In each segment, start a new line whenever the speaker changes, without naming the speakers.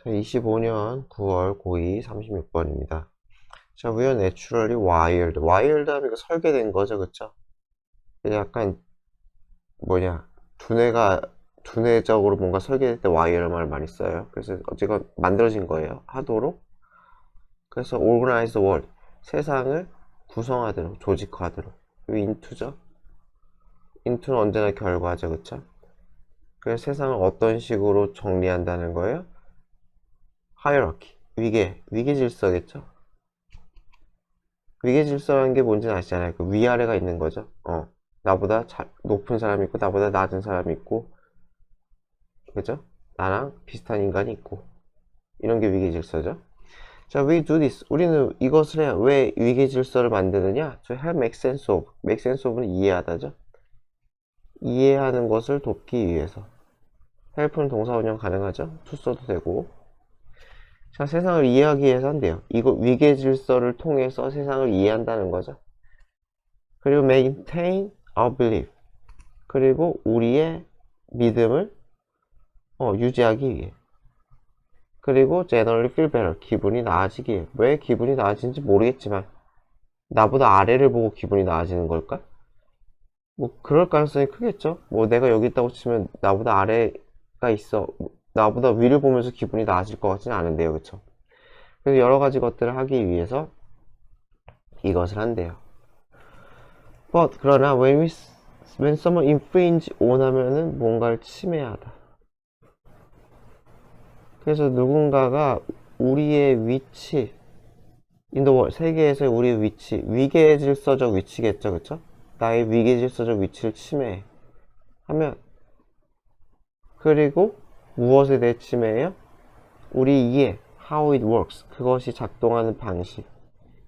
자, 25년 9월 고2 36번입니다. 자, we are naturally wired. wired 하면 이거 설계된 거죠, 그쵸? 약간, 두뇌적으로 뭔가 설계될 때 wire라는 말을 많이 써요. 그래서 어쨌건 만들어진 거예요. 하도록. 그래서 organize the world. 세상을 구성하도록, 조직화하도록. 이 into죠? into는 언제나 결과죠, 그쵸? 그래서 세상을 어떤 식으로 정리한다는 거예요? hierarchy. 위계 질서겠죠? 위계 질서라는 게 뭔지 아시잖아요. 그 위아래가 있는 거죠. 나보다 높은 사람이 있고, 나보다 낮은 사람이 있고, 그죠? 나랑 비슷한 인간이 있고, 이런 게 위계 질서죠. 자, we do this. 우리는 이것을 해야. 왜 위계 질서를 만드느냐? To help make sense of. make sense of는 이해하다죠. 이해하는 것을 돕기 위해서. help는 동사 운영 가능하죠. to 써도 되고. 자, 세상을 이해하기 위해서 한대요. 이거 위계 질서를 통해서 세상을 이해한다는 거죠. 그리고 maintain our belief. 그리고 우리의 믿음을 유지하기 위해. 그리고 generally feel better. 기분이 나아지기 위해. 왜 기분이 나아지는지 모르겠지만 나보다 아래를 보고 기분이 나아지는 걸까? 뭐 그럴 가능성이 크겠죠. 뭐 내가 여기 있다고 치면 나보다 아래가 있어. 나보다 위를 보면서 기분이 나아질 것 같지는 않은데요. 그쵸? 그래서 여러 가지 것들을 하기 위해서 이것을 한대요. But 그러나 when someone infringe on 하면은 뭔가를 침해하다. 그래서 누군가가 우리의 위치, in the world, 세계에서의 우리의 위치, 위계 질서적 위치겠죠, 그쵸? 나의 위계 질서적 위치를 침해해. 하면, 그리고 무엇에 대해 침해해요? 우리 이해, how it works, 그것이 작동하는 방식.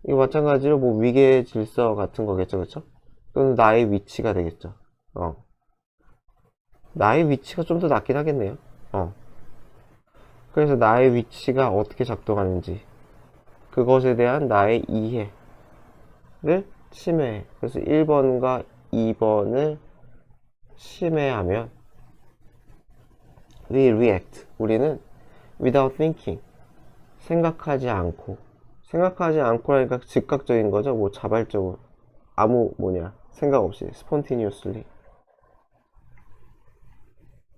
이거 마찬가지로 뭐 위계 질서 같은 거겠죠, 그쵸? 또는 나의 위치가 되겠죠. 나의 위치가 좀 더 낫긴 하겠네요. 그래서 나의 위치가 어떻게 작동하는지, 그것에 대한 나의 이해를 침해해. 그래서 1번과 2번을 침해하면 we react. 우리는 without thinking. 생각하지 않고라니까 즉각적인 거죠. 뭐 자발적으로. 생각 없이 spontaneously.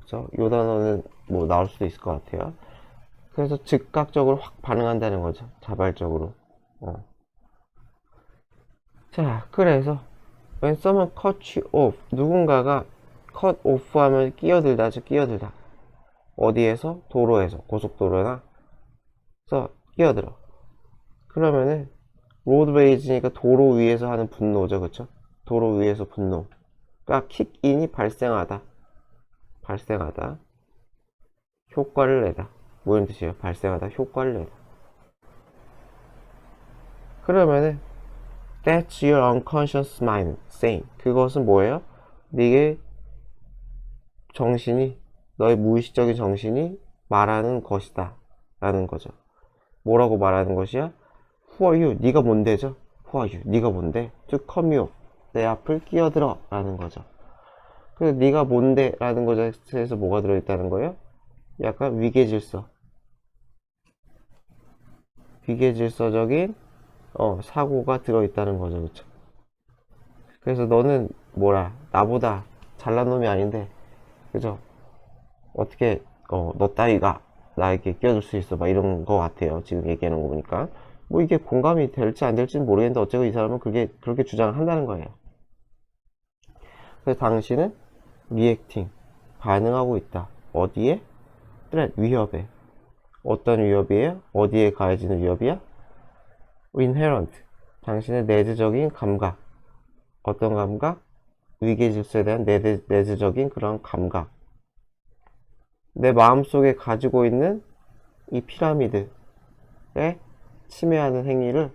그죠? 요 단어는 뭐 나올 수도 있을 것 같아요. 그래서 즉각적으로 확 반응한다는 거죠. 자발적으로. 자, 그래서 when someone cut you off, 누군가가 cut off 하면 끼어들다죠. 끼어들다. 어디에서? 도로에서. 고속도로나 서 끼어들어. 그러면은 로드레이지니까 도로 위에서 하는 분노죠. 그쵸? 도로 위에서 분노. 그러니까 킥인이 발생하다. 효과를 내다. 뭐 이런 뜻이에요? 발생하다. 효과를 내다. 그러면은 That's your unconscious mind saying. 그것은 뭐예요? 네게 너의 무의식적인 정신이 말하는 것이다 라는 거죠. 뭐라고 말하는 것이야? Who are you? 네가 뭔데죠? Who are you? 네가 뭔데? To come you. 내 앞을 끼어들어 라는 거죠. 그래서 네가 뭔데 라는 것에서 뭐가 들어있다는 거예요? 약간 위계질서적인 사고가 들어있다는 거죠. 그쵸? 그래서 너는 나보다 잘난 놈이 아닌데, 그죠? 어떻게 너 따위가 나에게 끼어들 수 있어, 막 이런 거 같아요. 지금 얘기하는 거 보니까. 뭐 이게 공감이 될지 안 될지는 모르겠는데 어쨌든 이 사람은 그렇게 주장을 한다는 거예요. 그래서 당신은 reacting, 반응하고 있다. 어디에? threat, 위협에. 어떤 위협이에요? 어디에 가해지는 위협이야? inherent, 당신의 내재적인 감각. 어떤 감각? 위계질서에 대한 내재적인 그런 감각. 내 마음속에 가지고 있는 이 피라미드에 침해하는 행위를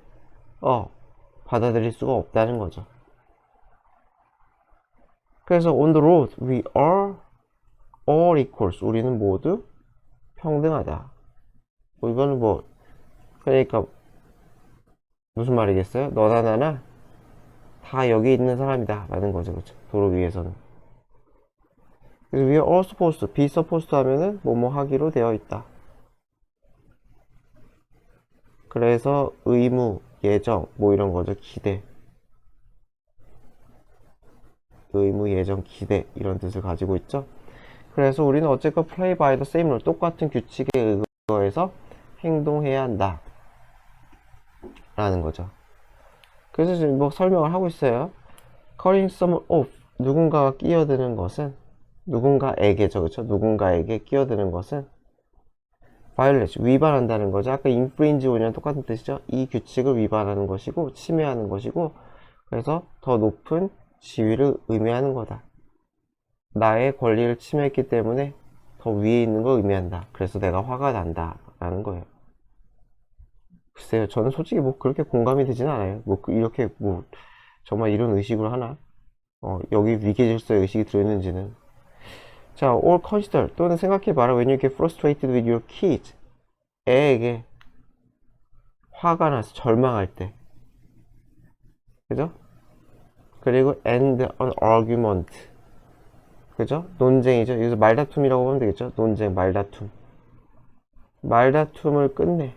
받아들일 수가 없다는 거죠. 그래서 on the road we are all equals. 우리는 모두 평등하다. 이거는 그러니까 무슨 말이겠어요? 너나 나나 다 여기 있는 사람이다 라는 거죠. 그렇죠? 도로 위에서는. 그래서 we are all supposed to, be supposed to 하면은 뭐뭐 하기로 되어 있다. 그래서 의무, 예정, 뭐 이런 거죠. 기대. 의무, 예정, 기대 이런 뜻을 가지고 있죠. 그래서 우리는 어쨌건 play by the same rule, 똑같은 규칙에 의거해서 행동해야 한다 라는 거죠. 그래서 지금 뭐 설명을 하고 있어요. cutting someone off, 누군가가 끼어드는 것은, 누군가에게죠, 그렇죠? 누군가에게 끼어드는 것은 violate, 위반한다는 거죠. 아까 infringe 오랑 똑같은 뜻이죠. 이 규칙을 위반하는 것이고 침해하는 것이고, 그래서 더 높은 지위를 의미하는 거다. 나의 권리를 침해했기 때문에 더 위에 있는 걸 의미한다. 그래서 내가 화가 난다 라는 거예요. 글쎄요, 저는 솔직히 뭐 그렇게 공감이 되진 않아요. 뭐 이렇게 뭐 정말 이런 의식을 하나? 여기 위계질서에 의식이 들어있는지는. 자, or consider, 또는 생각해봐라. When you get frustrated with your kids, 애에게 화가 나서 절망할 때, 그죠? 그리고 end an argument, 그죠? 논쟁이죠. 여기서 말다툼이라고 보면 되겠죠? 논쟁, 말다툼. 말다툼을 끝내.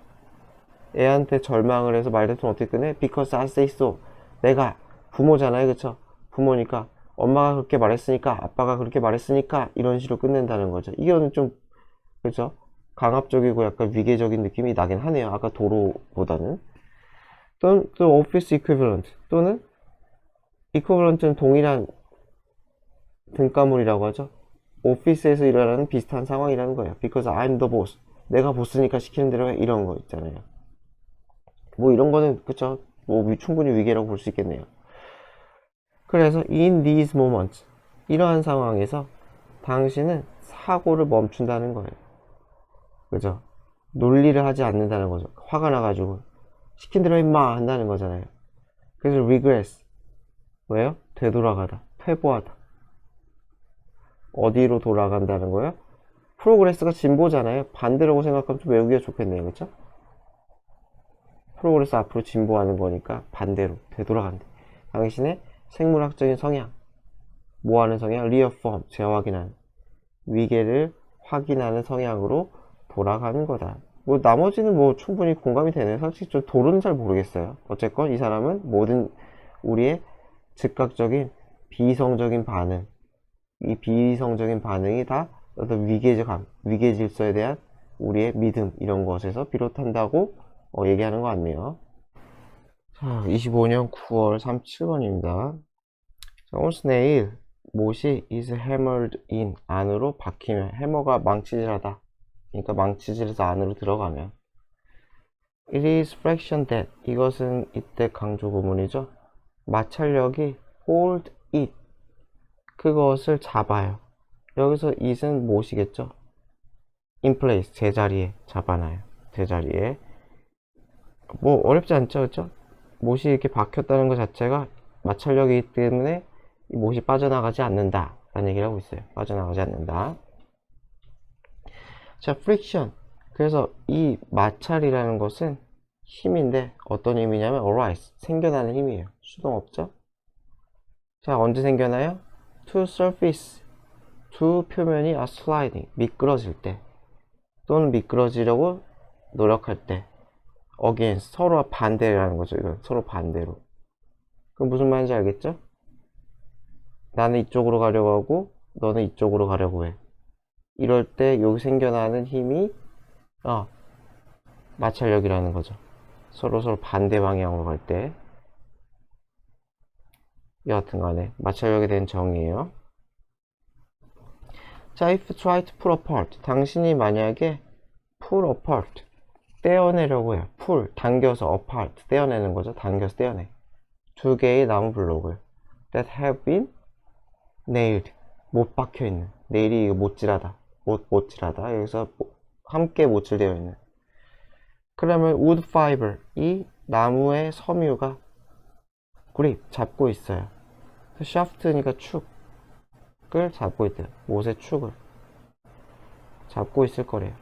애한테 절망을 해서 말다툼 어떻게 끝내? Because I say so. 내가 부모잖아요, 그쵸? 부모니까 엄마가 그렇게 말했으니까, 아빠가 그렇게 말했으니까, 이런 식으로 끝낸다는 거죠. 이거는 좀, 그죠? 강압적이고 약간 위계적인 느낌이 나긴 하네요. 아까 도로보다는. 또는 또 office equivalent, 또는 equivalent는 동일한 등가물이라고 하죠. 오피스에서 일어나는 비슷한 상황이라는 거예요. Because I'm the boss. 내가 보스니까 시키는 대로 해. 이런 거 있잖아요. 뭐 이런 거는 그쵸? 뭐 충분히 위계라고 볼 수 있겠네요. 그래서 in these moments, 이러한 상황에서 당신은 사고를 멈춘다는 거예요. 그죠? 논리를 하지 않는다는 거죠. 화가 나가지고 시킨 대로 임마 한다는 거잖아요. 그래서 regress, 왜요? 되돌아가다, 퇴보하다. 어디로 돌아간다는 거예요? 프로그레스가 진보잖아요. 반대라고 생각하면 좀 외우기가 좋겠네요. 그쵸? 프로그레스 앞으로 진보하는 거니까 반대로 되돌아간다. 당신의 생물학적인 성향, 뭐하는 성향? reaffirm, 재확인하는, 위계를 확인하는 성향으로 돌아가는 거다. 뭐 나머지는 뭐 충분히 공감이 되네요. 솔직히 좀 도로는 잘 모르겠어요. 어쨌건 이 사람은 모든 우리의 즉각적인 비이성적인 반응, 이 비이성적인 반응이 다 어떤 위계 질서에 대한 우리의 믿음, 이런 것에서 비롯한다고 얘기하는 것 같네요. 자, 25년 9월 37번입니다. On snail, 못이 is hammered in, 안으로 박히면, 해머가 망치질하다. 그러니까 망치질해서 안으로 들어가면. It is friction that, 이것은 이때 강조 구문이죠. 마찰력이 hold it, 그것을 잡아요. 여기서 it은 못이겠죠. in place, 제자리에 잡아놔요. 제자리에. 뭐 어렵지 않죠, 그렇죠? 못이 이렇게 박혔다는 것 자체가 마찰력이기 때문에 이 못이 빠져나가지 않는다 라는 얘기를 하고 있어요. 빠져나가지 않는다. 자, friction, 그래서 이 마찰이라는 것은 힘인데 어떤 힘이냐면 arise, 생겨나는 힘이에요. 수동 없죠? 자, 언제 생겨나요? to surface, 두 표면이 are sliding, 미끄러질 때, 또는 미끄러지려고 노력할 때, against, 서로 반대라는 거죠. 이건 서로 반대로. 그럼 무슨 말인지 알겠죠? 나는 이쪽으로 가려고 하고 너는 이쪽으로 가려고 해. 이럴 때 여기 생겨나는 힘이 마찰력이라는 거죠. 서로 반대 방향으로 갈 때. 여하튼 간에 마찰력에 대한 정의예요. 자, if try to pull apart, 당신이 만약에 pull apart, 떼어내려고 해요. pull, 당겨서, apart, 떼어내는 거죠. 당겨서 떼어내. 두 개의 나무 블록을 that have been nailed, 못 박혀있는, nail이 이거 못질하다, 못질하다, 여기서 함께 못질되어 있는. 그러면 wood fiber, 이 나무의 섬유가 grip, 잡고 있어요. shaft니까 축을 잡고 있대요. 못의 축을 잡고 있을 거래요.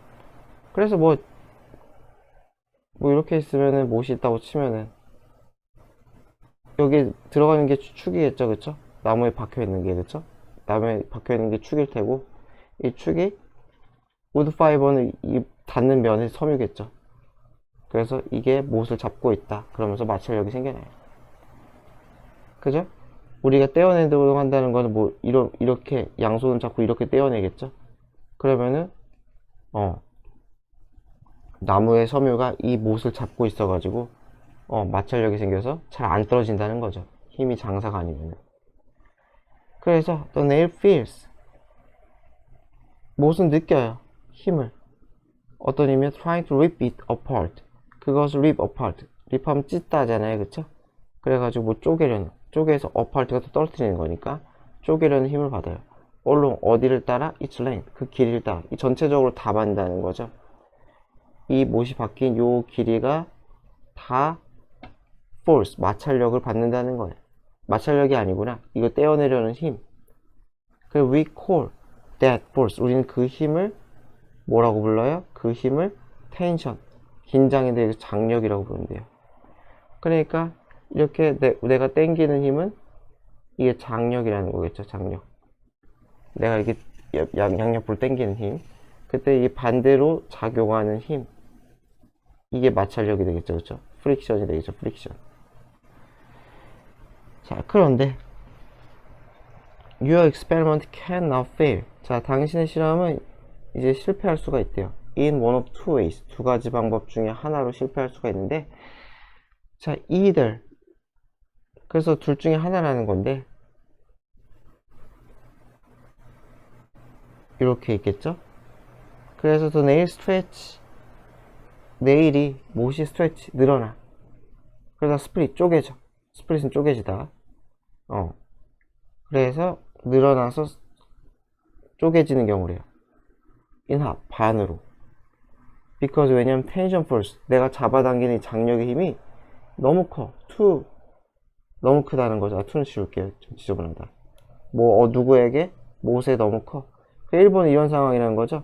그래서 뭐 이렇게 있으면은 못이 있다고 치면은 여기 들어가는 게 축이겠죠, 그쵸? 나무에 박혀 있는 게, 그쵸? 나무에 박혀 있는 게 축일 테고, 이 축이 우드 파이버는 이 닿는 면의 섬유겠죠. 그래서 이게 못을 잡고 있다. 그러면서 마찰력이 생겨나요. 그죠? 우리가 떼어내도록 한다는 거는 뭐, 이렇게, 양손을 잡고 이렇게 떼어내겠죠? 그러면은, 나무의 섬유가 이 못을 잡고 있어가지고, 마찰력이 생겨서 잘 안 떨어진다는 거죠. 힘이 장사가 아니면은. 그래서, the nail feels. 못은 느껴요. 힘을. 어떤 의미에 trying to rip it apart. 그것을 rip apart. 립하면 찢다잖아요. 그쵸? 그래가지고 뭐 쪼개서 apart가 또 떨어뜨리는 거니까 쪼개려는 힘을 받아요. 얼른 어디를 따라? its length. 그 길이를 따라. 이 전체적으로 다 받는다는 거죠. 이 못이 박힌 요 길이가 다 force, 마찰력을 받는다는 거예요. 마찰력이 아니구나. 이거 떼어내려는 힘. 그래서 we call that force. 우리는 그 힘을 뭐라고 불러요? 그 힘을 tension, 긴장에 대해서 장력이라고 부른대요. 그러니까 이렇게 내가 당기는 힘은 이게 장력이라는 거겠죠. 장력. 내가 이렇게 양옆으로 당기는 힘. 그때 이게 반대로 작용하는 힘. 이게 마찰력이 되겠죠. 그렇죠? 프릭션이 되겠죠. 프릭션. 자, 그런데 Your experiment cannot fail. 자, 당신의 실험은 이제 실패할 수가 있대요. In one of two ways. 두 가지 방법 중에 하나로 실패할 수가 있는데, 자, either. 그래서 둘 중에 하나라는 건데, 이렇게 있겠죠? 그래서 the nail stretch. 네일이, 못이 stretch, 늘어나. 그러다 스플릿, 쪼개져. 스플릿은 쪼개지다. 그래서 늘어나서 쪼개지는 경우래요. in half, 반으로. because 왜냐면 tension force, 내가 잡아당기는 이 장력의 힘이 너무 커. too, 너무 크다는 거죠. 2는 지울게요. 좀 지저분하다. 누구에게? 못에 너무 커. 1번은 이런 상황이라는 거죠.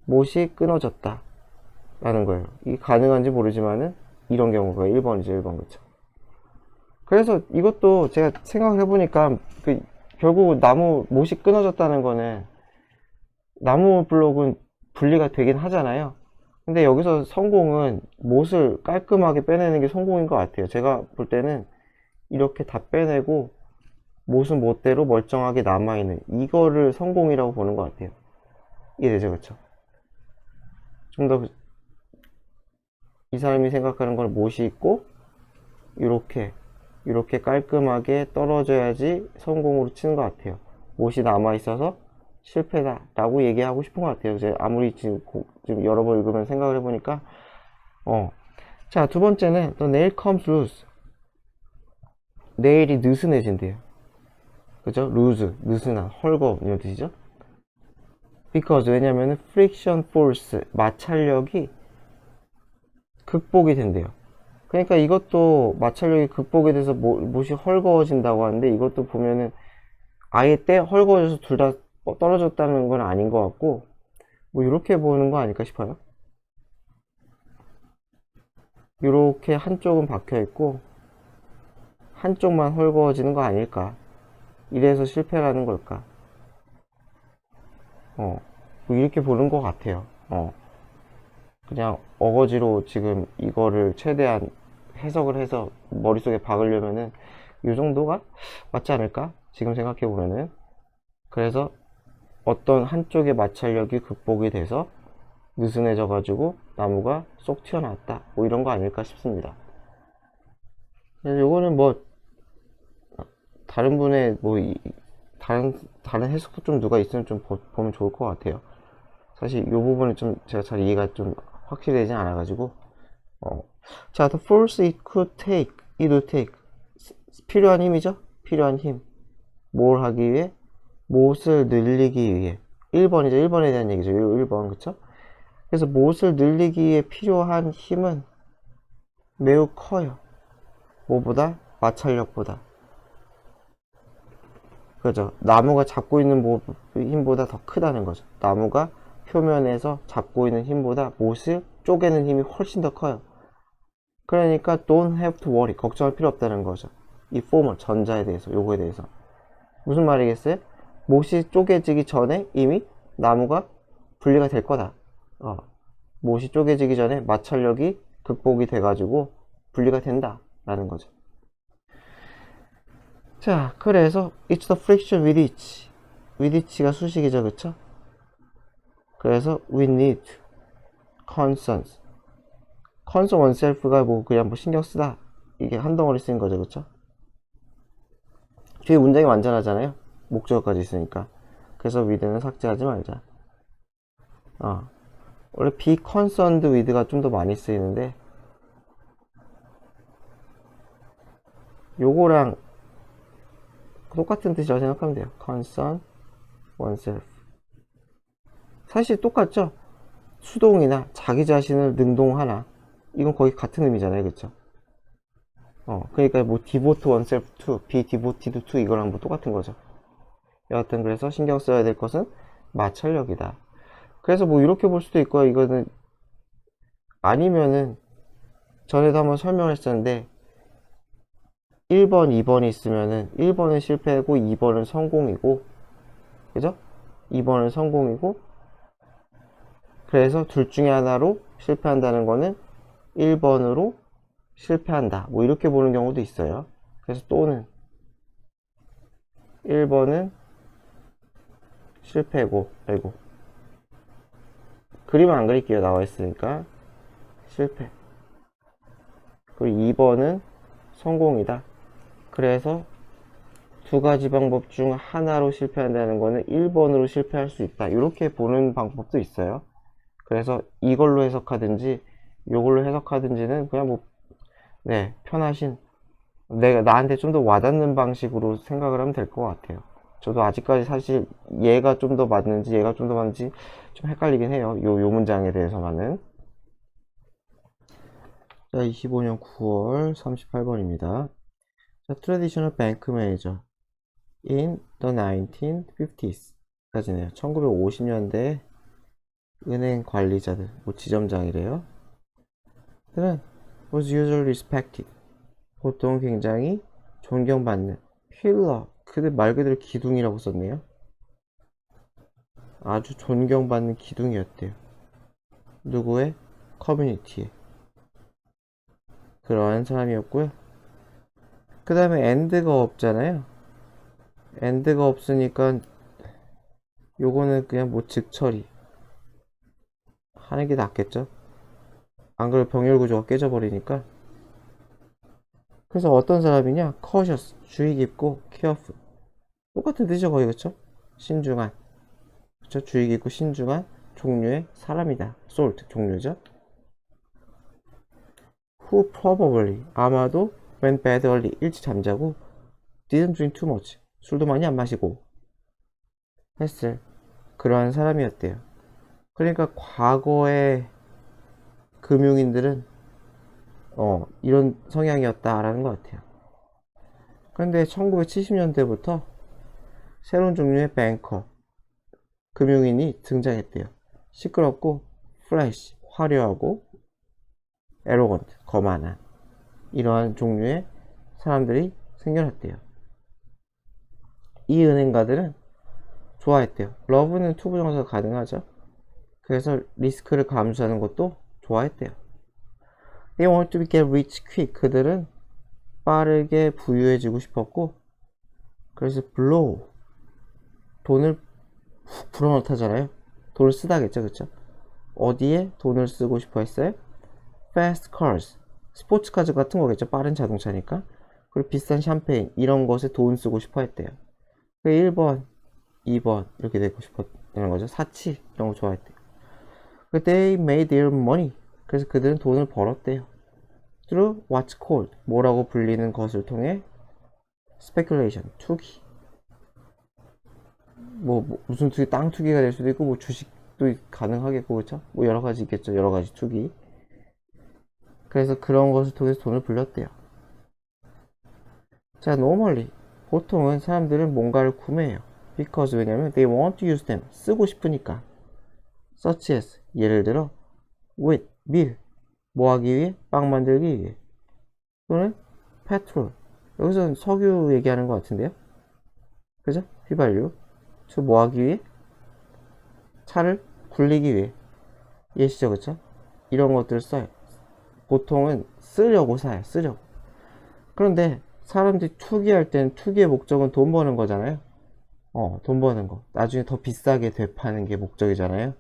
못이 끊어졌다 라는 거예요. 이게 가능한지 모르지만은 이런 경우가 1번이죠. 1번. 그쵸? 그래서 이것도 제가 생각을 해보니까 결국 못이 끊어졌다는 거는 나무 블록은 분리가 되긴 하잖아요. 근데 여기서 성공은 못을 깔끔하게 빼내는 게 성공인 것 같아요. 제가 볼 때는 이렇게 다 빼내고 못은 못대로 멀쩡하게 남아있는 이거를 성공이라고 보는 것 같아요. 이해되죠? 그쵸? 좀 더 이 사람이 생각하는 건 못이 있고 이렇게 깔끔하게 떨어져야지 성공으로 치는 것 같아요. 못이 남아있어서 실패다 라고 얘기하고 싶은 것 같아요. 제가 아무리 지금 여러 번 읽으면 생각을 해보니까 자, 두 번째는 the nail comes loose. 네일이 느슨해진대요. 그죠? loose, 느슨한, 헐거 이런 뜻이죠. because 왜냐면은 friction force, 마찰력이 극복이 된대요. 그러니까 이것도 마찰력이 극복이 돼서 못이 헐거워진다고 하는데, 이것도 보면은 아예 헐거워져서 둘 다 떨어졌다는 건 아닌 것 같고, 이렇게 보는 거 아닐까 싶어요. 이렇게 한쪽은 박혀 있고 한쪽만 헐거워지는 거 아닐까. 이래서 실패라는 걸까. 이렇게 보는 것 같아요. 그냥 어거지로 지금 이거를 최대한 해석을 해서 머릿속에 박으려면은 이 정도가 맞지 않을까? 지금 생각해보면은. 그래서 어떤 한쪽의 마찰력이 극복이 돼서 느슨해져 가지고 나무가 쏙 튀어나왔다, 이런 거 아닐까 싶습니다. 요거는 다른 분의 다른 해석도 좀 누가 있으면 좀 보면 좋을 것 같아요. 사실 이 부분은 좀 제가 잘 이해가 좀 확실히 되진 않아 가지고. 자, the force it would take. 필요한 힘이죠? 필요한 힘. 뭘 하기 위해? 못을 늘리기 위해. 1번이죠. 1번에 대한 얘기죠. 1번. 그쵸? 그래서 못을 늘리기 위해 필요한 힘은 매우 커요. 뭐보다? 마찰력보다. 그죠? 나무가 잡고 있는 힘보다 더 크다는 거죠. 나무가 표면에서 잡고 있는 힘보다 못을 쪼개는 힘이 훨씬 더 커요. 그러니까 don't have to worry. 걱정할 필요 없다는 거죠. 이 former, 전자에 대해서, 요거에 대해서. 무슨 말이겠어요? 못이 쪼개지기 전에 이미 나무가 분리가 될 거다. 못이 쪼개지기 전에 마찰력이 극복이 돼가지고 분리가 된다라는 거죠. 자, 그래서 it's the friction with each. with each가 수식이죠, 그쵸? 그래서 we need concerns. concern oneself가 뭐 그냥 뭐 신경 쓰다. 이게 한 덩어리 쓰인 거죠, 그쵸? 뒤에 문장이 완전하잖아요. 목적어까지 있으니까. 그래서 with는 삭제하지 말자. 원래 be concerned with가 좀 더 많이 쓰이는데 요거랑 똑같은 뜻이라고 생각하면 돼요. concern oneself. 사실 똑같죠? 수동이나 자기 자신을 능동하나 이건 거의 같은 의미잖아요, 그쵸? 그러니까 뭐 devote oneself to, be devoted to 이거랑 뭐 똑같은 거죠. 여하튼 그래서 신경 써야 될 것은 마찰력이다. 그래서 뭐 이렇게 볼 수도 있고요. 이거는 아니면은 전에도 한번 설명을 했었는데 1번, 2번이 있으면은 1번은 실패고 2번은 성공이고, 그죠? 2번은 성공이고, 그래서 둘 중에 하나로 실패한다는 거는 1번으로 실패한다. 뭐 이렇게 보는 경우도 있어요. 그래서 또는 1번은 실패고, 아이고. 그림을 안 그릴게요. 나와 있으니까. 실패. 그리고 2번은 성공이다. 그래서 두 가지 방법 중 하나로 실패한다는 거는 1번으로 실패할 수 있다. 이렇게 보는 방법도 있어요. 그래서 이걸로 해석하든지 이걸로 해석하든지는 그냥 뭐 편하신 내가 나한테 좀 더 와닿는 방식으로 생각을 하면 될 것 같아요. 저도 아직까지 사실 얘가 좀 더 맞는지 얘가 좀 더 맞는지 좀 헷갈리긴 해요. 요 문장에 대해서만은. 자, 25년 9월 38번입니다. 자, traditional bank manager in the 1950s 까지네요. 1950년대 은행 관리자들, 뭐 지점장이래요. 들은 was usually respected. 보통 굉장히 존경받는 pillar. 그들 말 그대로 기둥이라고 썼네요. 아주 존경받는 기둥이었대요. 누구의? 커뮤니티에. 그러한 사람이었고요. 그 다음에 and가 없잖아요. and가 없으니까 요거는 그냥 뭐 즉처리 하는 게 낫겠죠. 안 그러면 병렬 구조가 깨져버리니까. 그래서 어떤 사람이냐? cautious, 주의 깊고 careful. 똑같은 뜻이죠, 거의. 그쵸? 신중한. 그쵸? 주의 깊고 신중한 종류의 사람이다. sort, 종류죠. who probably, 아마도 went bed early, 일찍 잠자고 didn't drink too much, 술도 많이 안 마시고 했을 그러한 사람이었대요. 그러니까 과거의 금융인들은 이런 성향이었다라는 것 같아요. 그런데 1970년대부터 새로운 종류의 뱅커, 금융인이 등장했대요. 시끄럽고 플래시, 화려하고 에로건트, 거만한 이러한 종류의 사람들이 생겨났대요. 이 은행가들은 좋아했대요. 러브는 투부정사가 가능하죠. 그래서 리스크를 감수하는 것도 좋아했대요. They want to get rich quick. 그들은 빠르게 부유해지고 싶었고, 그래서 blow, 돈을 훅 불어넣다잖아요. 돈을 쓰다겠죠, 그쵸? 어디에 돈을 쓰고 싶어 했어요? Fast cars, 스포츠카즈 같은 거겠죠. 빠른 자동차니까. 그리고 비싼 샴페인, 이런 것에 돈 쓰고 싶어 했대요. 1번, 2번 이렇게 되고 싶었다는 거죠. 사치 이런 거 좋아했대요. They made their money. 그래서 그들은 돈을 벌었대요. Through what's called, 뭐라고 불리는 것을 통해 speculation, 투기. 무슨 투기, 땅 투기가 될 수도 있고, 뭐 주식도 가능하겠고, 그쵸? 뭐 여러 가지 있겠죠. 여러 가지 투기. 그래서 그런 것을 통해서 돈을 불렸대요. 자, normally, 보통은 사람들은 뭔가를 구매해요. Because, 왜냐면 they want to use them, 쓰고 싶으니까. Such as, 예를 들어 with, 밀, 뭐 하기 위해? 빵 만들기 위해. 또는 petrol, 여기서는 석유 얘기하는 것 같은데요. 그죠? 휘발유. 저 뭐 하기 위해? 차를 굴리기 위해. 예시죠, 그쵸? 이런 것들을 써요. 보통은 쓰려고 사요. 쓰려고. 그런데 사람들이 투기할 때는 투기의 목적은 돈 버는 거잖아요. 돈 버는 거. 나중에 더 비싸게 되파는 게 목적이잖아요.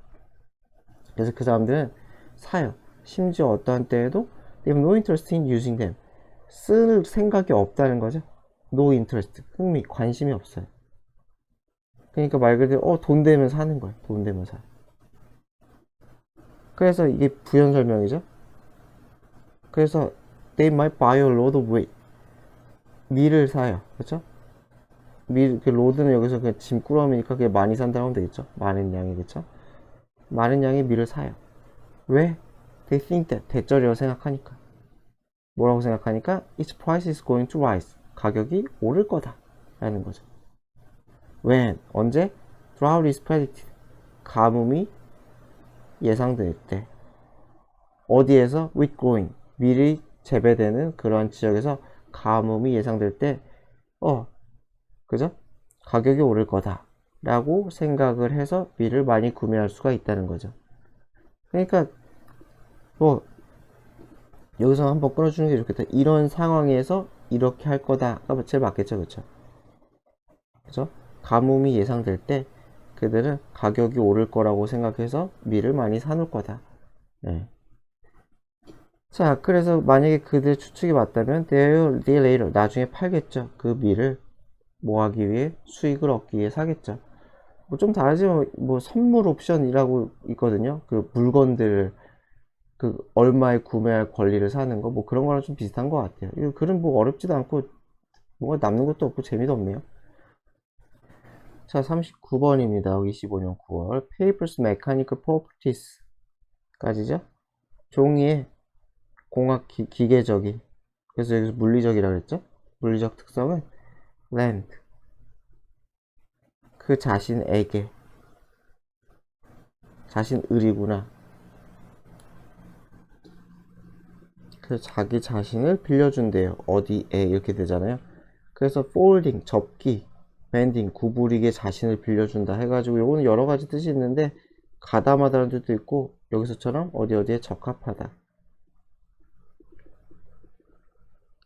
그래서 그 사람들은 사요. 심지어 어떠한 때에도 they have no interest in using them. 쓸 생각이 없다는 거죠. no interest. 흥미, 관심이 없어요. 그러니까 말 그대로 돈 되면 사는 거예요. 돈 되면 사. 그래서 이게 부연 설명이죠. 그래서 they might buy a load of weight. 밀을 사요. 그렇죠? 그 로드는 여기서 그냥 짐꾸러미니까 그게 많이 산다고 하면 되겠죠. 많은 양이겠죠. 많은 양의 밀을 사요. 왜? They think that 대절이라고 생각하니까. 뭐라고 생각하니까? Its price is going to rise. 가격이 오를 거다 라는 거죠. When? 언제? Drought is predicted. 가뭄이 예상될 때. 어디에서? Wheat growing. 밀이 재배되는 그러한 지역에서 가뭄이 예상될 때 그죠? 가격이 오를 거다 라고 생각을 해서 밀을 많이 구매할 수가 있다는 거죠. 그러니까 여기서 한번 끊어주는 게 좋겠다. 이런 상황에서 이렇게 할 거다가 제일 맞겠죠. 그쵸? 그죠? 가뭄이 예상될 때 그들은 가격이 오를 거라고 생각해서 밀을 많이 사놓을 거다. 네. 자, 그래서 만약에 그들의 추측이 맞다면 they'll later 나중에 팔겠죠. 그 밀을 뭐 하기 위해? 수익을 얻기 위해 사겠죠. 뭐 좀 다르지만 뭐 선물 옵션이라고 있거든요. 그 물건들을 그 얼마에 구매할 권리를 사는 거 뭐 그런 거랑 좀 비슷한 것 같아요. 이 글은 뭐 어렵지도 않고 뭐가 남는 것도 없고 재미도 없네요. 자, 39번입니다. 25년 9월 Papers Mechanical Properties 까지죠. 종이의 공학 기계적인, 그래서 여기서 물리적이라 그랬죠. 물리적 특성은 land, 그 자신에게, 자신을이구나. 그 자기 자신을 빌려준대요. 어디에 이렇게 되잖아요. 그래서 folding, 접기, bending, 구부리게 자신을 빌려준다 해가지고 요거는 여러 가지 뜻이 있는데 가담하다는 뜻도 있고 여기서처럼 어디에 적합하다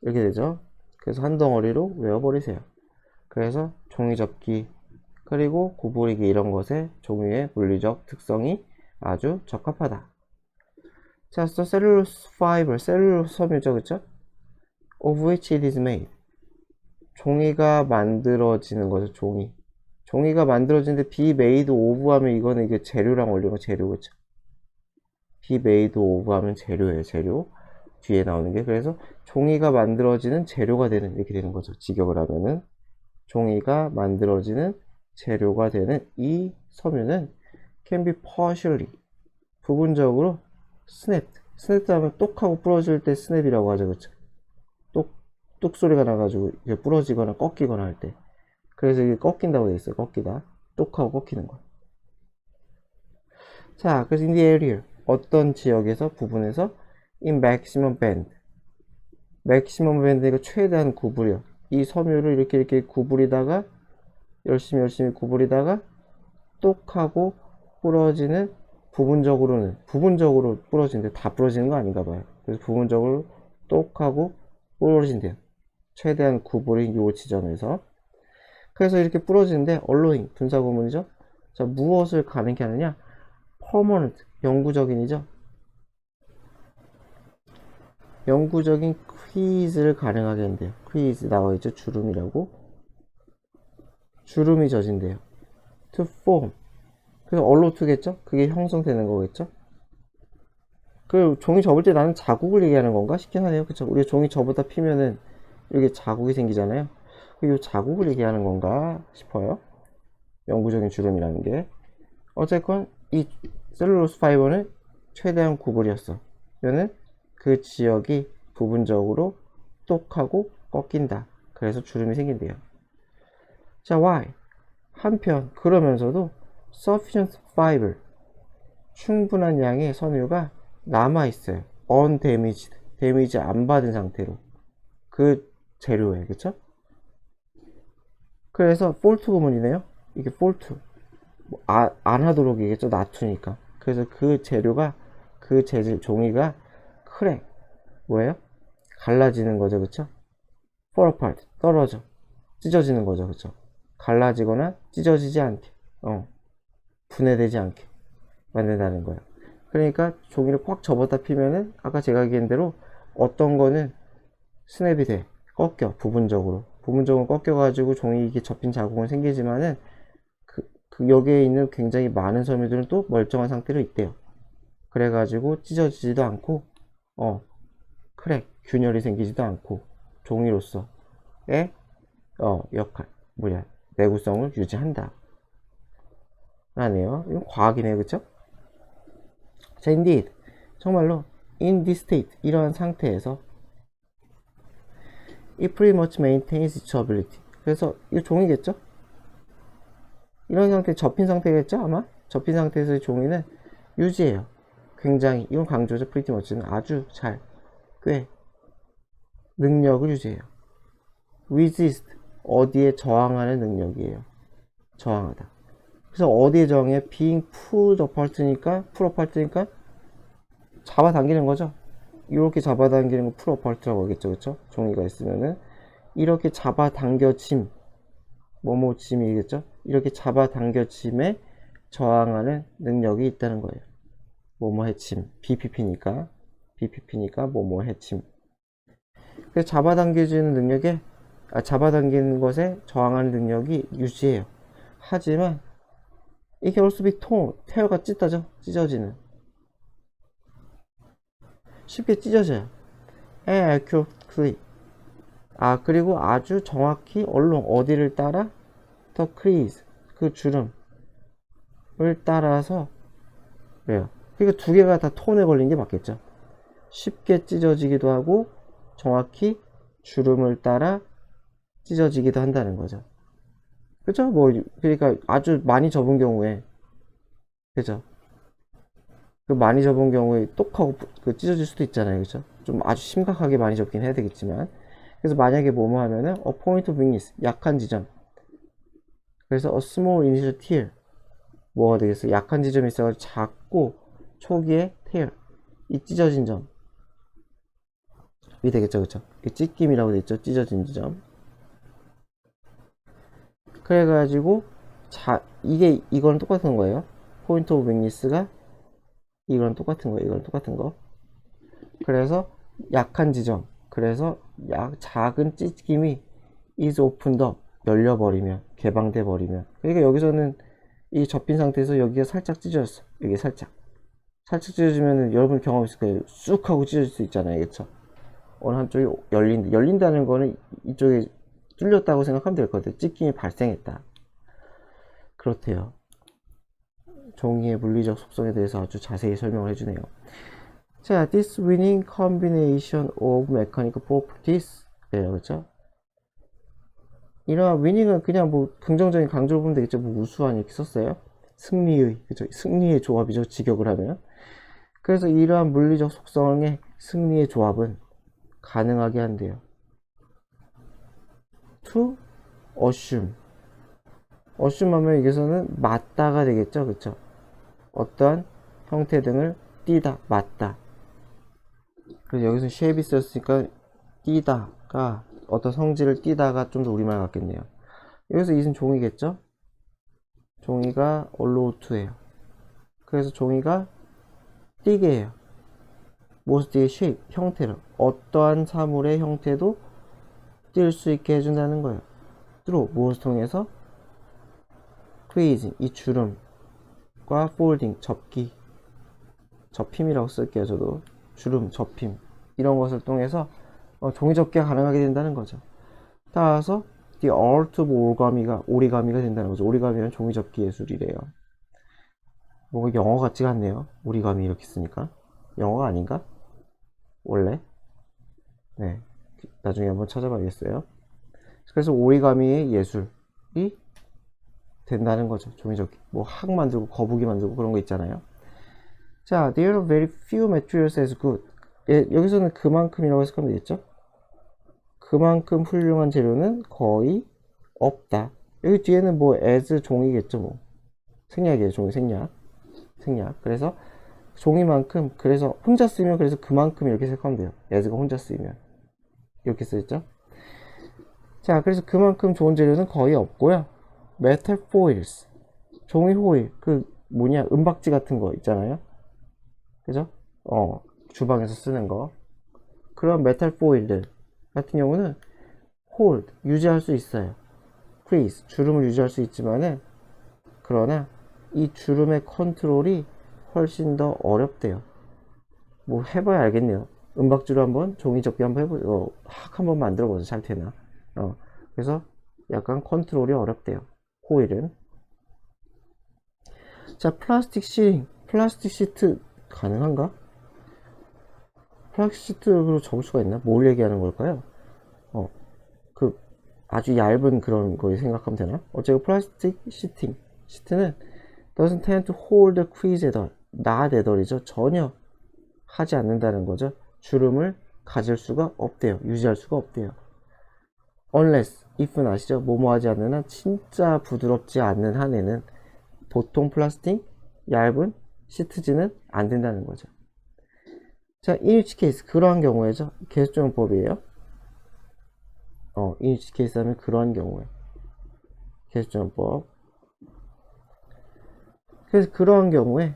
이렇게 되죠. 그래서 한 덩어리로 외워버리세요. 그래서 종이 접기 그리고 구부리기 이런 것에 종이의 물리적 특성이 아주 적합하다. 자, 또 셀룰로스 파이버, 셀룰로스 섬유죠, 그쵸? Of which it is made. 종이가 만들어지는 거죠, 종이. 종이가 만들어지는데 be made of 하면 이거는 이게 재료랑 올리는 재료, 그쵸? be made of 하면 재료예요, 재료. 뒤에 나오는 게. 그래서 종이가 만들어지는 재료가 되는, 이렇게 되는 거죠. 직역을 하면은. 종이가 만들어지는 재료가 되는 이 섬유는 can be partially, 부분적으로 snapped. snapped 하면 똑하고 부러질 때 snap이라고 하죠, 그쵸? 뚝 소리가 나가지고 이게 부러지거나 꺾이거나 할 때. 그래서 이게 꺾인다고 돼 있어요. 꺾이다. 똑하고 꺾이는 거. 자, 그래서 in the area, 어떤 지역에서, 부분에서 in maximum bend. maximum bend가 최대한 구부려. 이 섬유를 이렇게 구부리다가 열심히 구부리다가 똑하고 부러지는, 부분적으로 부러지는데 다 부러지는 거 아닌가 봐요. 그래서 부분적으로 똑하고 부러진대요. 최대한 구부린 요 지점에서. 그래서 이렇게 부러지는데 allowing, 분사구문이죠. 자, 무엇을 가능케 하느냐? permanent, 영구적인이죠. 영구적인 퀴즈를 가능하게 한대요. 퀴즈 나와있죠. 주름이라고. 주름이 젖은대요. to form. 그래서 allow to겠죠? 그게 형성되는 거겠죠? 그 종이 접을 때 나는 자국을 얘기하는 건가 싶긴 하네요. 그쵸? 우리가 종이 접었다 피면은 이렇게 자국이 생기잖아요. 이 자국을 얘기하는 건가 싶어요. 영구적인 주름이라는 게. 어쨌건 이 셀룰로스 파이버는 최대한 구부렸어. 이거는 그 지역이 부분적으로 똑하고 꺾인다. 그래서 주름이 생긴대요. 자, why? 한편 그러면서도 sufficient fiber, 충분한 양의 섬유가 남아있어요. undamaged, 데미지 안 받은 상태로. 그 재료에, 그쵸? 그래서 fault 구문이네요. 이게 fault. 안 하도록이겠죠. 놔두니까. 그래서 그 재료가 그 재질, 종이가 크랙, 뭐예요? 갈라지는 거죠, 그쵸? fall apart, 떨어져, 찢어지는 거죠, 그쵸? 갈라지거나 찢어지지 않게, 분해되지 않게 만든다는 거예요. 그러니까 종이를 꽉 접었다 피면은 아까 제가 얘기한 대로 어떤 거는 스냅이 돼, 꺾여, 부분적으로 꺾여가지고 종이 이게 접힌 자국은 생기지만은 그 여기에 있는 굉장히 많은 섬유들은 또 멀쩡한 상태로 있대요. 그래가지고 찢어지지도 않고 크랙, 균열이 생기지도 않고 종이로서의 역할, 내구성을 유지한다 라네요. 이건 과학이네요, 그쵸? 자, indeed, 정말로 in this state, 이러한 상태에서 it pretty much maintains its ability. 그래서 이거 종이겠죠? 이런 상태, 접힌 상태겠죠? 아마 접힌 상태에서의 종이는 유지해요. 굉장히, 이건 강조죠. pretty much는 아주 잘, 꽤 능력을 유지해요. resist, 어디에 저항하는 능력이에요. 저항하다. 그래서 어디에 저항해? being pulled apart니까 잡아당기는 거죠. 이렇게 잡아당기는 거 pull apart라고 하겠죠, 그쵸? 종이가 있으면은 이렇게 잡아당겨짐, 뭐뭐짐이겠죠? 이렇게 잡아당겨짐에 저항하는 능력이 있다는 거예요. 뭐뭐 해침, BPP니까 뭐뭐 해침. 그래서 잡아당겨지는 능력에 잡아당기는 것에 저항하는 능력이 유지해요. 하지만 이게 also be torn, tear가 찢어지는, 쉽게 찢어져요. and accurately, 그리고 아주 정확히 어디를 따라? the crease, 그 주름을 따라서, 그래요. 그러니까 두 개가 다 톤에 걸린 게 맞겠죠. 쉽게 찢어지기도 하고 정확히 주름을 따라 찢어지기도 한다는 거죠. 그죠? 그러니까 아주 많이 접은 경우에, 그죠? 그 많이 접은 경우에 똑하고 찢어질 수도 있잖아요, 그죠? 좀 아주 심각하게 많이 접긴 해야 되겠지만, 그래서 만약에 뭐뭐 하면은 a point of weakness, 약한 지점. 그래서 a small initial tear, 뭐가 되겠어? 약한 지점이 있어가지고 작고 초기에 tear, 이 찢어진 점이 되겠죠, 그쵸? 이 찢김이라고 되어있죠, 찢어진 지점. 그래가지고 이거는 똑같은 거예요. point of weakness가 이거랑 똑같은 거. 그래서 약한 지점, 그래서 작은 찢김이 is opened up, 열려버리면, 개방돼 버리면. 그러니까 여기서는 이 접힌 상태에서 여기가 살짝 찢어졌어. 여기 살짝 찢어지면 여러분 경험 있을 거예요. 쑥 하고 찢어질 수 있잖아요, 그쵸? 어느 한쪽이 열린다는 거는 이쪽에 뚫렸다고 생각하면 될 것 같아요. 찢김이 발생했다. 그렇대요. 종이의 물리적 속성에 대해서 아주 자세히 설명을 해주네요. 자, this winning combination of mechanical properties. 네, 그렇죠? 이러한 위닝은 그냥 긍정적인 강조를 보면 되겠죠. 우수한 이렇게 썼어요. 승리의, 그죠? 승리의 조합이죠. 직역을 하면. 그래서 이러한 물리적 속성의 승리의 조합은 가능하게 한대요. to assume. assume 하면 여기서는 맞다가 되겠죠. 그쵸? 어떠한 형태 등을 띠다, 맞다. 그래서 여기서 쉐입이 썼으니까 띠다가 어떤 성질을 띠다가 좀 더 우리말 같겠네요. 여기서 이은 종이겠죠? 종이가 allow to예요. 그래서 종이가 띠게 해요. 무엇을 띠게? 쉐입, 형태를. 어떠한 사물의 형태도 띌 수 있게 해준다는 거예요. through, 무엇을 통해서? creasing, 이 주름과 folding, 접힘이라고 쓸게요, 저도. 주름, 접힘, 이런 것을 통해서 종이 접기가 가능하게 된다는 거죠. 따라서 the art of 오리가미가 된다는 거죠. 오리가미는 종이 접기 예술이래요. 뭔가 영어 같지가 않네요. 오리가미 이렇게 쓰니까. 영어가 아닌가? 원래? 네. 나중에 한번 찾아봐야겠어요. 그래서 오리가미의 예술이 된다는 거죠. 종이 접기. 학 만들고 거북이 만들고 그런 거 있잖아요. 자, there are very few materials as good. 여기서는 그만큼이라고 해석하면 되겠죠? 그만큼 훌륭한 재료는 거의 없다. 여기 뒤에는 as 종이겠죠, 생략이에요, 종이 생략. 그래서
종이만큼, 그래서 혼자 쓰면 그래서 그만큼 이렇게 생각하면 돼요. as가 혼자 쓰이면 이렇게 쓰였죠. 자, 그래서 그만큼 좋은 재료는 거의 없고요. metal foils, 종이 호일, 그 뭐냐, 은박지 같은 거 있잖아요. 그죠? 주방에서 쓰는 거. 그런 메탈 포일들 같은 경우는 hold, 유지할 수 있어요. freeze, 주름을 유지할 수 있지만은, 그러나 이 주름의 컨트롤이 훨씬 더 어렵대요. 뭐 해봐야 알겠네요. 은박지로 한번 종이 접기 한번 해보죠. 한번 만들어보죠. 잘 되나. 그래서 약간 컨트롤이 어렵대요. 호일은. 자, 플라스틱 시링, 플라스틱 시트 가능한가? 플라스틱 시트로 접을 수가 있나? 뭘 얘기하는 걸까요? 그 아주 얇은 그런 거 생각하면 되나? 어쨌든 플라스틱 시트는 doesn't tend to hold the crease at all. not at all이죠. 전혀 하지 않는다는 거죠. 주름을 가질 수가 없대요. 유지할 수가 없대요. unless, if는 아시죠? 뭐뭐 하지 않는 한, 진짜 부드럽지 않는 한에는 보통 플라스틱 얇은 시트지는 안 된다는 거죠. 자, in which case, 그러한 경우에죠. 계수적용법이에요. in which case 하면 그러한 경우에. 계수적용법. 그래서 그러한 경우에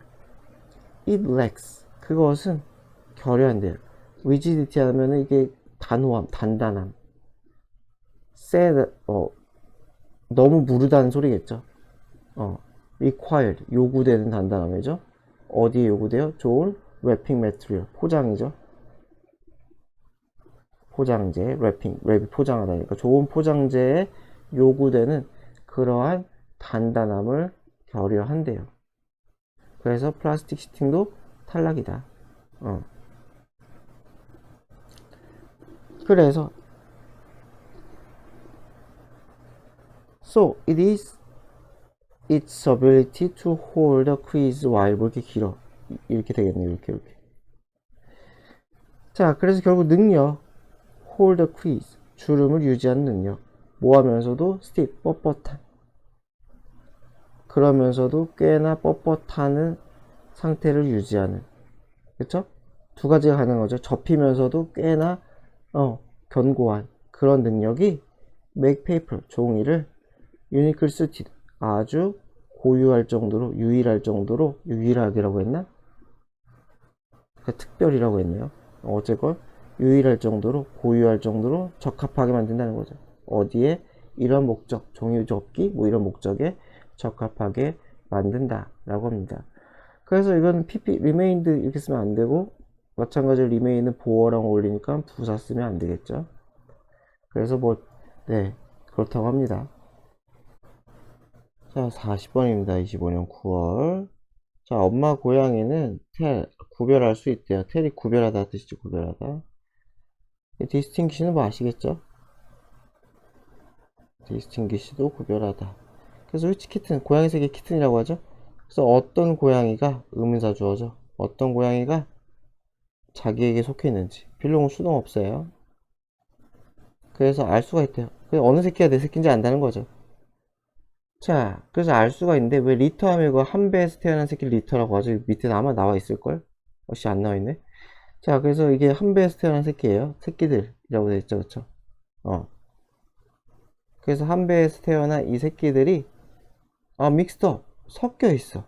it lacks, 그것은 결여한대요. rigidity 하면은 이게 단호함, 단단함. sad, 너무 무르다는 소리겠죠. required, 요구되는 단단함이죠. 어디에 요구돼요? 좋은 wrapping material, 포장이죠. 포장재, 랩이 포장하다니까 좋은 포장재에 요구되는 그러한 단단함을 결여한대요. 그래서 플라스틱 시팅도 탈락이다. 그래서 so it is its ability to hold a crease while, 뭐 이렇게 길어. 이렇게 되겠네요. 이렇게. 자, 그래서 결국 능력, hold a crease, 주름을 유지하는 능력. 뭐 하면서도 stiff, 뻣뻣한. 그러면서도 꽤나 뻣뻣한 상태를 유지하는. 그쵸? 두 가지가 가능한 거죠. 접히면서도 꽤나 견고한 그런 능력이 make paper, 종이를 uniquely suited, 아주 고유할 정도로, 유일할 정도로, 유일하게라고 했나? 특별이라고 했네요. 어쨌건 유일할 정도로, 고유할 정도로 적합하게 만든다는 거죠. 어디에? 이런 목적, 종이 접기, 뭐 이런 목적에 적합하게 만든다 라고 합니다. 그래서 이건 remained 이렇게 쓰면 안 되고, 마찬가지로 remain은 보어랑 어울리니까 부사 쓰면 안 되겠죠. 그래서 그렇다고 합니다. 자, 40번입니다. 25년 9월. 자, 엄마 고양이는 구별할 수 있대요. 텔이 구별하다 뜻이죠. 구별하다. distinguish는 뭐 아시겠죠? distinguish도 구별하다. 그래서 which kitten, 고양이 색의 kitten이라고 하죠. 그래서 어떤 고양이가 의문사 주어져. 어떤 고양이가 자기에게 속해 있는지. 필롱은 수동 없어요. 그래서 알 수가 있대요. 그래서 어느 새끼가 내 새끼인지 안다는 거죠. 자, 그래서 알 수가 있는데 왜 리터 하면 이거 한 배에서 태어난 새끼를 리터라고 하죠? 밑에 아마 나와 있을걸? 안 나와 있네. 자, 그래서 이게 한 배에서 태어난 새끼예요. 새끼들이라고 되어 있죠, 그쵸? 그래서 한 배에서 태어난 이 새끼들이 믹스터 섞여 있어.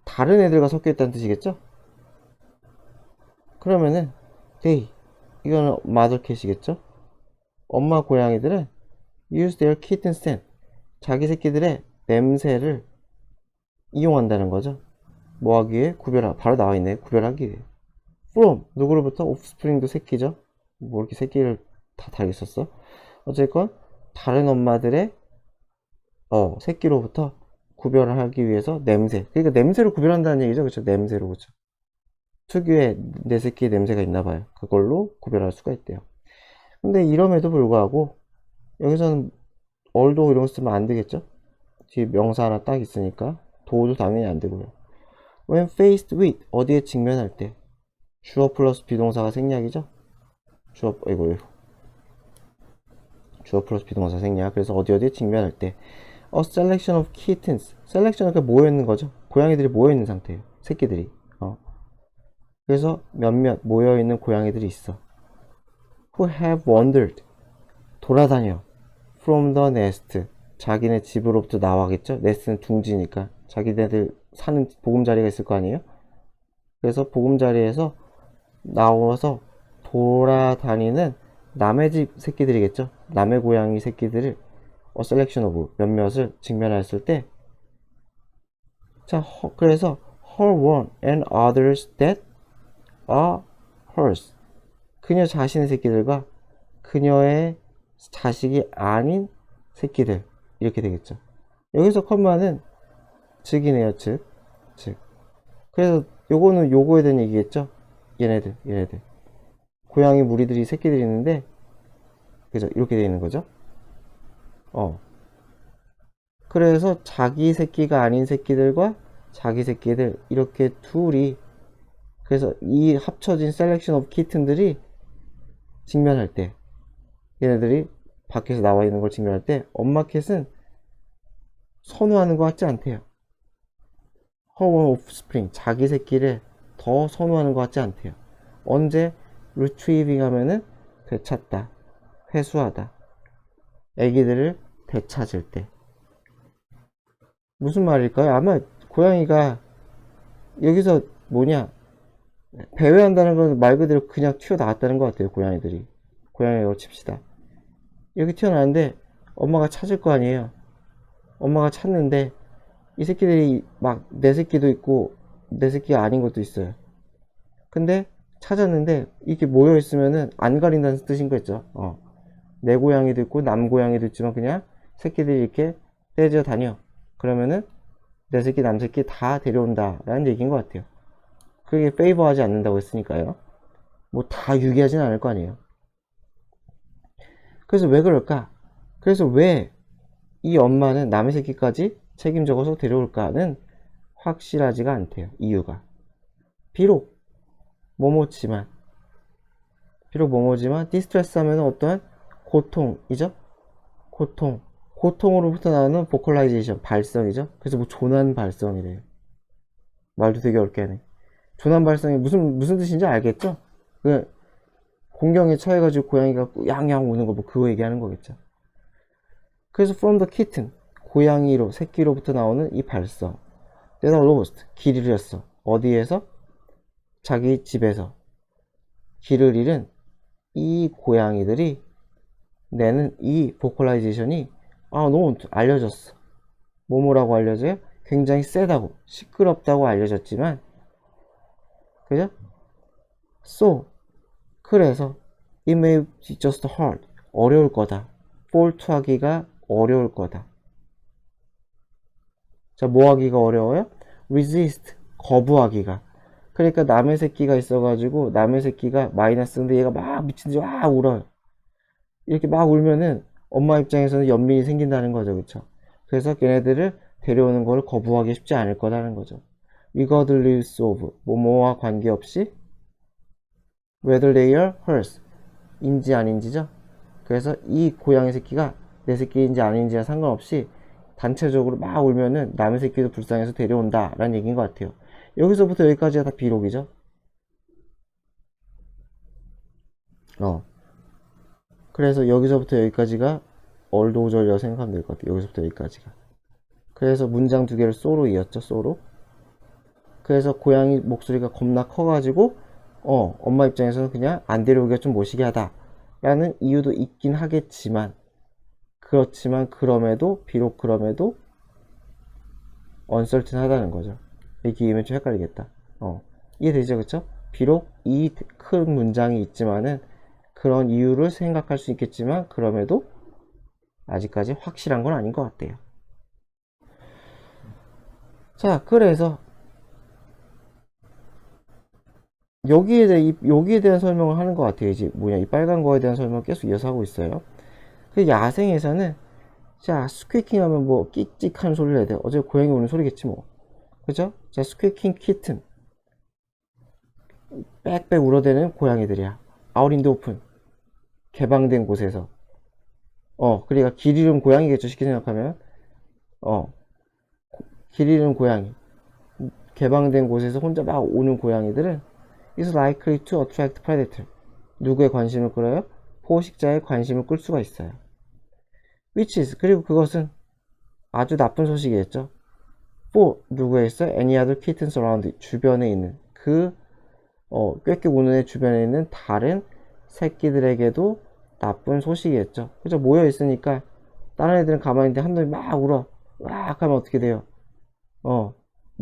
다른 애들과 섞여 있다는 뜻이겠죠? 그러면은 they, 이거는 마더캣이겠죠? 엄마 고양이들은 use their kitten scent, 자기 새끼들의 냄새를 이용한다는 거죠. 뭐 하기 위해? 바로 나와 있네. 구별하기 위해. from, 누구로부터? offspring도 새끼죠. 뭐 이렇게 새끼를 다 달겠었어? 어쨌건 다른 엄마들의 새끼로부터 구별을 하기 위해서 냄새. 그러니까 냄새로 구별한다는 얘기죠. 그렇죠? 냄새로. 그렇죠? 특유의 내 새끼의 냄새가 있나 봐요. 그걸로 구별할 수가 있대요. 근데 이럼에도 불구하고 여기서는 얼도 이런 거 쓰면 안 되겠죠? 뒤에 명사 하나 딱 있으니까 도도 당연히 안 되고요. when faced with, 어디에 직면할 때. 주어 플러스 비동사가 생략이죠? 주어 플러스 비동사 생략. 그래서 어디에 직면할 때. A selection of kittens. selection은 모여있는 거죠. 고양이들이 모여있는 상태예요. 새끼들이. 그래서 몇몇 모여있는 고양이들이 있어. who have wandered. 돌아다녀. from the nest. 자기네 집으로부터 나와겠죠? nest는 둥지니까. 자기네들 사는 보금자리가 있을 거 아니에요? 그래서 보금자리에서 나와서 돌아다니는 남의 집 새끼들이겠죠? 남의 고양이 새끼들을 selection of 몇몇을 직면했을 때, 자, 그래서 her one and others that are hers. 그녀 자신의 새끼들과 그녀의 자식이 아닌 새끼들, 이렇게 되겠죠. 여기서 컴마는 즉이네요. 즉. 그래서 요거는 요거에 대한 얘기겠죠. 얘네들 고양이 무리들이 새끼들이 있는데, 그죠? 이렇게 되어 있는 거죠. 그래서 자기 새끼가 아닌 새끼들과 자기 새끼들, 이렇게 둘이, 그래서 이 합쳐진 셀렉션 오브 키튼들이 직면할 때, 얘네들이 밖에서 나와 있는 걸 직면할 때 엄마 캣은 선호하는 것 같지 않대요. her own offspring, 자기 새끼를 더 선호하는 것 같지 않대요. 언제 retrieving 하면은 되찾다, 회수하다, 애기들을 되찾을 때. 무슨 말일까요? 아마 고양이가 여기서 뭐냐, 배회한다는 건 말 그대로 그냥 튀어나왔다는 것 같아요. 고양이라고 칩시다. 여기 튀어나왔는데 엄마가 찾을 거 아니에요. 엄마가 찾는데 이 새끼들이 막 내 새끼도 있고 내 새끼가 아닌 것도 있어요. 근데 찾았는데 이렇게 모여 있으면은 안 가린다는 뜻인 거죠. 내 고양이도 있고 남 고양이도 있지만 그냥 새끼들이 이렇게 떼져 다녀. 그러면은 내 새끼 남 새끼 다 데려온다 라는 얘기인 것 같아요. 그게 페이버하지 않는다고 했으니까요. 뭐 다 유기하진 않을 거 아니에요. 그래서 왜 그럴까? 그래서 왜 이 엄마는 남의 새끼까지 책임져서 데려올까는 확실하지가 않대요. 이유가. 비록 뭐뭐지만 디스트레스 하면 어떠한 고통이죠? 고통으로부터 나오는 보컬라이제이션, 발성이죠? 그래서 뭐 조난 발성이래요. 말도 되게 어렵게 하네. 조난 발성이 무슨 뜻인지 알겠죠? 그 공경에 처해가지고 고양이가 양양 우는 거 뭐 그거 얘기하는 거겠죠. 그래서 from the kitten, 고양이로 새끼로부터 나오는 이 발성, that are lost, 길을 잃었어. 어디에서? 자기 집에서 길을 잃은 이 고양이들이 내는 이 보컬라이제이션이 너무 알려졌어. 뭐뭐라고 알려져요? 굉장히 세다고, 시끄럽다고 알려졌지만, 그죠? So, 그래서 it may be just hard, 어려울 거다. fault 하기가 어려울 거다. 자, 뭐 하기가 어려워요? resist, 거부하기가. 그러니까 남의 새끼가 있어가지고 남의 새끼가 마이너스인데 얘가 막 미친듯이 막 울어요. 이렇게 막 울면은 엄마 입장에서는 연민이 생긴다는 거죠. 그쵸? 그래서 걔네들을 데려오는 걸 거부하기 쉽지 않을 거라는 거죠. regardless of, 뭐뭐와 관계없이 whether they are hers, 인지 아닌지죠. 그래서 이 고양이 새끼가 내 새끼인지 아닌지와 상관없이 단체적으로 막 울면은 남의 새끼도 불쌍해서 데려온다 라는 얘기인 것 같아요. 여기서부터 여기까지가 다 비록이죠. 그래서 여기서부터 여기까지가 얼도우절이라고 생각하면 될 것 같아요. 여기서부터 여기까지가. 그래서 문장 두 개를 쏘로 이었죠. 쏘로. 그래서 고양이 목소리가 겁나 커가지고 엄마 입장에서는 그냥 안 데려오기가 좀 모시게 하다 라는 이유도 있긴 하겠지만, 비록 그럼에도 uncertain하다는 거죠. 이렇게 이해하면 좀 헷갈리겠다. 이해되죠? 그쵸? 비록 이 큰 문장이 있지만은 그런 이유를 생각할 수 있겠지만, 그럼에도 아직까지 확실한 건 아닌 것 같아요. 자, 그래서 여기에 대한 설명을 하는 것 같아요. 이제 이 빨간 거에 대한 설명을 계속 이어서 하고 있어요. 그 야생에서는, 자, 스퀴킹 하면 뭐 끽끽하는 소리를 해야 돼요. 어차피 고양이 우는 소리겠지 뭐. 그죠? 자, 스퀴킹 키튼, 빽빽 울어대는 고양이들이야. 아웃 인더 오픈, 개방된 곳에서. 그러니까 길 잃은 고양이겠죠. 쉽게 생각하면. 길 잃은 고양이, 개방된 곳에서 혼자 막 오는 고양이들은 is likely to attract predator. 누구의 관심을 끌어요? 포식자의 관심을 끌 수가 있어요. which is, 그리고 그것은 아주 나쁜 소식이겠죠. for, 누구에 있어? any other kittens around, 주변에 있는 꾀꾀 우는 애 주변에 있는 다른 새끼들에게도 나쁜 소식이겠죠. 그죠? 모여 있으니까 다른 애들은 가만히 있는데 한 놈이 막 울어. 막 하면 어떻게 돼요?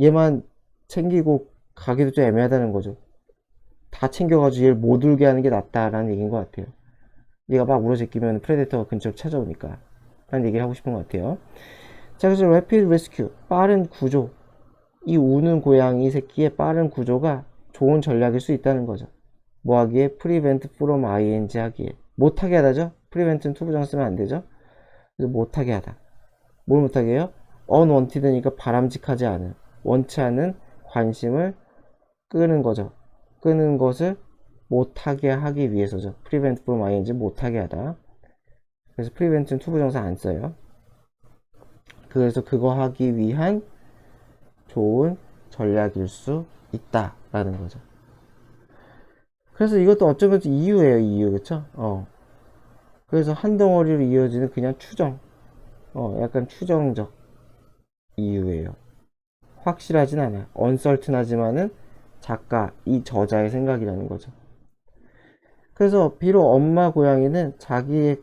얘만 챙기고 가기도 좀 애매하다는 거죠. 다 챙겨가지고 얘를 못 울게 하는 게 낫다라는 얘기인 것 같아요. 얘가 막 울어제끼면 프레데터가 근처로 찾아오니까 라는 얘기를 하고 싶은 것 같아요. 자, 그래서 rapid rescue, 빠른 구조. 이 우는 고양이 새끼의 빠른 구조가 좋은 전략일 수 있다는 거죠. 뭐 하기에? prevent from ing 하기에. 못하게 하다죠? prevent는 투부정 쓰면 안 되죠? 그래서 못하게 하다. 뭘 못하게 해요? unwanted니까 바람직하지 않은, 원치 않은 관심을 끄는 거죠. 끄는 것을 못하게 하기 위해서죠. prevent from ing, 못하게 하다. 그래서 prevent는 투부정사 안 써요. 그래서 그거 하기 위한 좋은 전략일 수 있다라는 거죠. 그래서 이것도 어쩌면 이유예요, 이유. 그쵸? 그래서 한 덩어리로 이어지는 그냥 추정. 약간 추정적 이유예요. 확실하진 않아요. uncertain하지만은 작가, 이 저자의 생각이라는 거죠. 그래서 비록 엄마 고양이는 자기의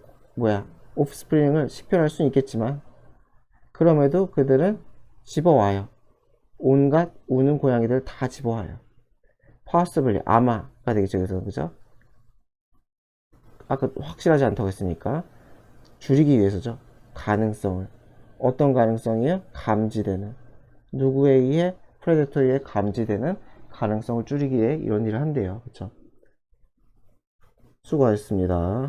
오프스프링을 식별할 수는 있겠지만 그럼에도 그들은 집어와요. 온갖 우는 고양이들 다 집어와요. possibly, 아마가 되겠죠. 그래서 그죠? 아까 확실하지 않다고 했으니까 줄이기 위해서죠. 가능성을. 어떤 가능성이에요? 감지되는. 누구에 의해? 프레데터에 의해 감지되는 가능성을 줄이기 위해 이런 일을 한대요. 그쵸? 수고하셨습니다.